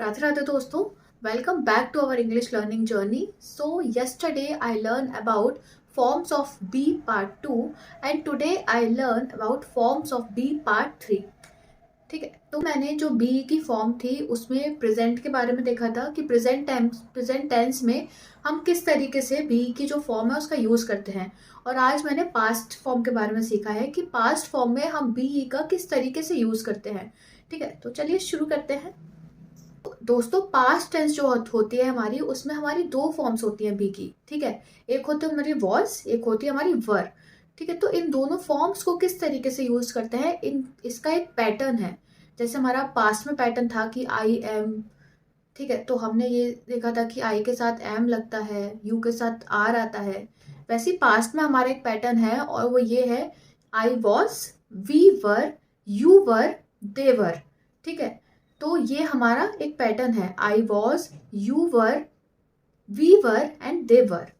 राधे राधे दोस्तों, welcome back to our English learning journey. So yesterday I learned about forms of be part 2 and today I learn about forms of be part 3. ठीक है, तो मैंने जो B की form थी उसमें प्रेजेंट के बारे में देखा था कि प्रेजेंट टेंस में हम किस तरीके से बी की जो फॉर्म है उसका यूज करते हैं। और आज मैंने पास्ट फॉर्म के बारे में सीखा है कि पास्ट फॉर्म में हम बी का किस तरीके से यूज करते हैं। ठीक है, तो चलिए शुरू करते हैं। दोस्तों, पास्ट टेंस जो होती है हमारी, उसमें हमारी दो फॉर्म्स होती हैं बी की। ठीक है, एक होती है हमारी वॉज, एक होती है हमारी वर। ठीक है, तो इन दोनों फॉर्म्स को किस तरीके से यूज करते हैं, इसका एक पैटर्न है। जैसे हमारा पास्ट में पैटर्न था कि आई एम। ठीक है, तो हमने ये देखा था कि आई के साथ एम लगता है, यू के साथ आर आता है। वैसे ही पास्ट में हमारा एक पैटर्न है और वो ये है I was, we were, you were, they were. ठीक है, तो ये हमारा एक पैटर्न है, I was, you were, we were and they were.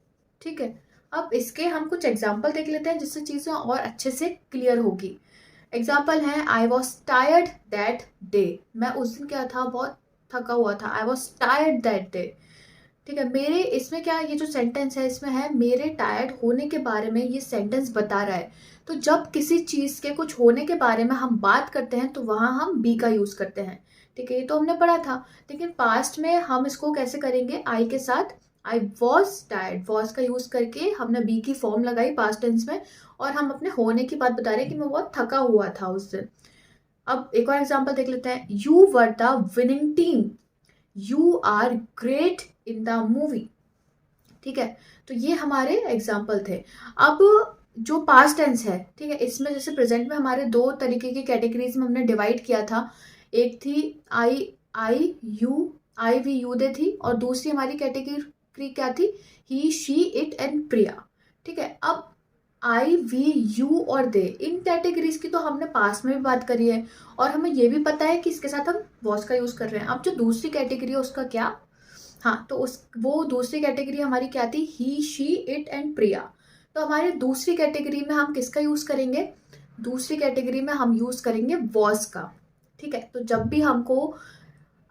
ठीक है, अब इसके हम कुछ एग्जाम्पल देख लेते हैं जिससे चीजें और अच्छे से क्लियर होगी। एग्जाम्पल है, I was tired that day. मैं उस दिन क्या था, बहुत थका हुआ था। I was tired that day. ठीक है, मेरे इसमें क्या, ये जो सेंटेंस है इसमें है मेरे टायर्ड होने के बारे में ये सेंटेंस बता रहा है। तो जब किसी चीज के कुछ होने के बारे में हम बात करते हैं तो वहां हम बी का यूज करते हैं। ठीक है, ये तो हमने पढ़ा था। लेकिन पास्ट में हम इसको कैसे करेंगे, आई के साथ आई वॉज टायर्ड, वॉज का यूज करके हमने बी की फॉर्म लगाई पास्ट टेंस में और हम अपने होने की बात बता रहे हैं कि मैं बहुत थका हुआ था उस दिन। अब एक और एग्जाम्पल देख लेते हैं, you were the winning team, you are great in the movie. ठीक है, तो ये हमारे एग्जाम्पल थे। अब जो पास्ट टेंस है, ठीक है, इसमें जैसे प्रेजेंट में हमारे दो तरीके की कैटेगरीज में हमने डिवाइड किया था। एक थी I I you, I we you they थी, और दूसरी हमारी कैटेगरी क्या थी, he she it and Priya. ठीक है, अब आई वी यू और दे, इन कैटेगरीज की तो हमने पास्ट में भी बात करी है और हमें ये भी पता है कि इसके साथ हम वॉज का यूज कर रहे हैं। अब जो दूसरी कैटेगरी है उसका क्या, हाँ, तो उस वो दूसरी कैटेगरी हमारी क्या थी, ही शी इट एंड प्रिया। तो हमारी दूसरी कैटेगरी में हम किसका यूज करेंगे, दूसरी कैटेगरी में हम यूज करेंगे वॉज का। ठीक है, तो जब भी हमको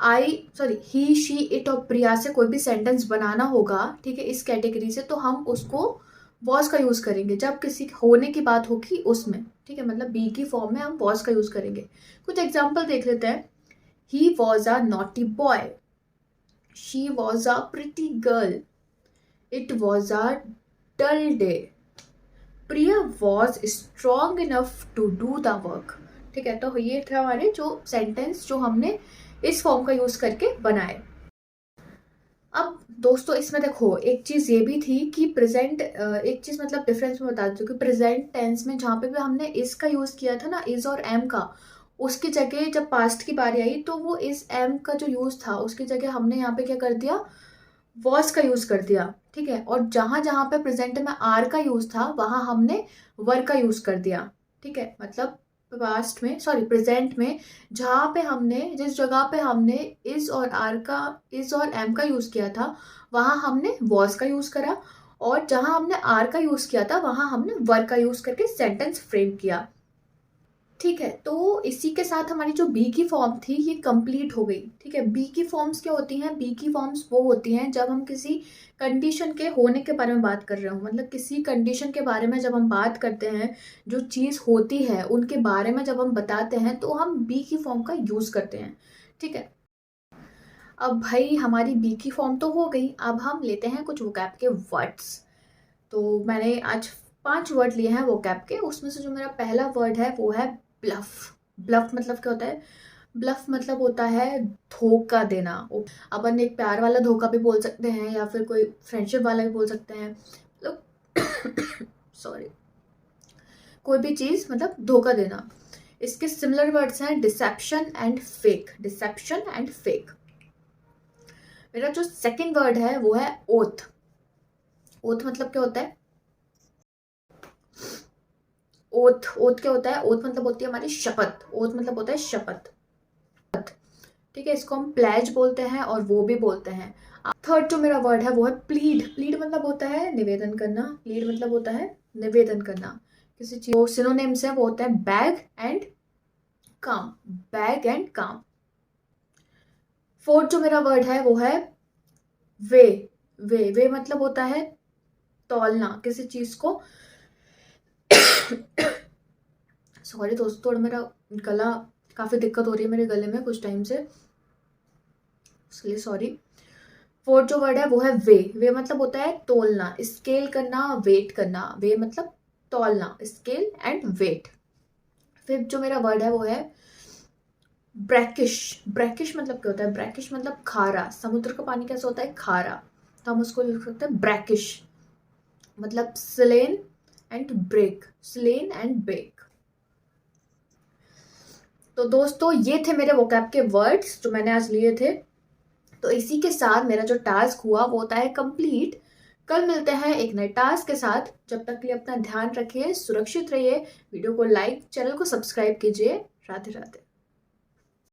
ही शी इट और प्रिया से कोई भी सेंटेंस बनाना होगा, ठीक है, इस कैटेगरी से, तो हम उसको वॉज का यूज करेंगे जब किसी होने की बात होगी उसमें। ठीक है, मतलब बी की फॉर्म में हम वॉज का यूज करेंगे। कुछ एग्जाम्पल देख लेते हैं, he was a naughty boy, she was a pretty girl, it was a dull day, Priya was strong enough to do the work। ठीक है, तो ये थे हमारे जो सेंटेंस जो हमने इस फॉर्म का यूज करके बनाए। अब दोस्तों, इसमें देखो एक चीज ये भी थी कि प्रेजेंट, एक चीज मतलब डिफरेंस में बता दूं कि प्रेजेंट टेंस में जहाँ पे भी हमने इस का यूज किया था ना, इज और एम का, उसकी जगह जब पास्ट की बारी आई तो वो इस एम का जो यूज था उसकी जगह हमने यहाँ पे क्या कर दिया, वॉज का यूज कर दिया। ठीक है, और जहां जहां पे प्रेजेंट में आर का यूज था वहां हमने वर का यूज कर दिया। ठीक है, मतलब पास्ट में, सॉरी, प्रेजेंट में जहां पे हमने, जिस जगह पे हमने इज और एम का यूज किया था वहां हमने वॉज का यूज करा, और जहां हमने आर का यूज किया था वहां हमने वर का यूज करके सेंटेंस फ्रेम किया। ठीक है, तो इसी के साथ हमारी जो बी की फॉर्म थी ये कंप्लीट हो गई। ठीक है, बी की फॉर्म्स क्या होती हैं, बी की फॉर्म्स वो होती हैं जब हम किसी कंडीशन के होने के बारे में बात कर रहे हो, मतलब किसी कंडीशन के बारे में जब हम बात करते हैं, जो चीज़ होती है उनके बारे में जब हम बताते हैं तो हम बी की फॉर्म का यूज़ करते हैं। ठीक है, अब भाई हमारी बी की फॉर्म तो हो गई, अब हम लेते हैं कुछ वोकैब के वर्ड्स। तो मैंने आज 5 वर्ड लिए हैं वोकैब के, उसमें से जो मेरा पहला वर्ड है वो है ब्लफ। ब्लफ मतलब क्या होता है, ब्लफ मतलब होता है धोखा देना। अपन एक प्यार वाला धोखा भी बोल सकते हैं या फिर कोई फ्रेंडशिप वाला भी बोल सकते हैं, मतलब सॉरी, कोई भी चीज मतलब धोखा देना। इसके सिमिलर वर्ड्स हैं dissipation and fake, dissipation and fake. मेरा जो सेकंड वर्ड है वो है ओथ। ओथ मतलब क्या होता है, ओथ, ओथ क्या होता है, ओथ मतलब होती है हमारी शपथ, ओथ मतलब होता है शपथ। ठीक है, इसको हम प्लेज बोलते हैं और वो भी बोलते हैं। थर्ड जो मेरा वर्ड है वो है प्लीड। प्लीड मतलब होता है निवेदन करना, प्लीड मतलब होता है निवेदन करना किसी चीज। वो सिनोनिम्स है, वो होता है बैग एंड काम, बैग एंड काम। फोर्थ जो मेरा वर्ड है वो है वे। वे मतलब होता है तौलना किसी चीज को। सॉरी दोस्तों, थोड़ा मेरा गला, काफी दिक्कत हो रही है मेरे गले में कुछ टाइम से, उसके लिए सॉरी। फोर्थ जो वर्ड है वो है वे मतलब होता है तोलना, स्केल करना, वेट करना। वे मतलब तौलना, स्केल एंड वेट। फिफ्थ जो मेरा वर्ड है वो है ब्रैकिश। ब्रैकिश मतलब क्या होता है? ब्रैकिश मतलब खारा। समुद्र का पानी कैसा होता है? खारा। तो हम उसको लिख सकते हैं ब्रैकिश। मतलब स्लेन एंड ब्रेक, स्लेन एंड ब्रेक। तो दोस्तों ये थे मेरे वोकैब के वर्ड्स जो मैंने आज लिए थे। तो इसी के साथ मेरा जो टास्क हुआ वो होता है कंप्लीट। कल मिलते हैं एक नए टास्क के साथ। जब तक के लिए अपना ध्यान रखिए, सुरक्षित रहिए। वीडियो को लाइक, चैनल को सब्सक्राइब कीजिए। राधे राधे।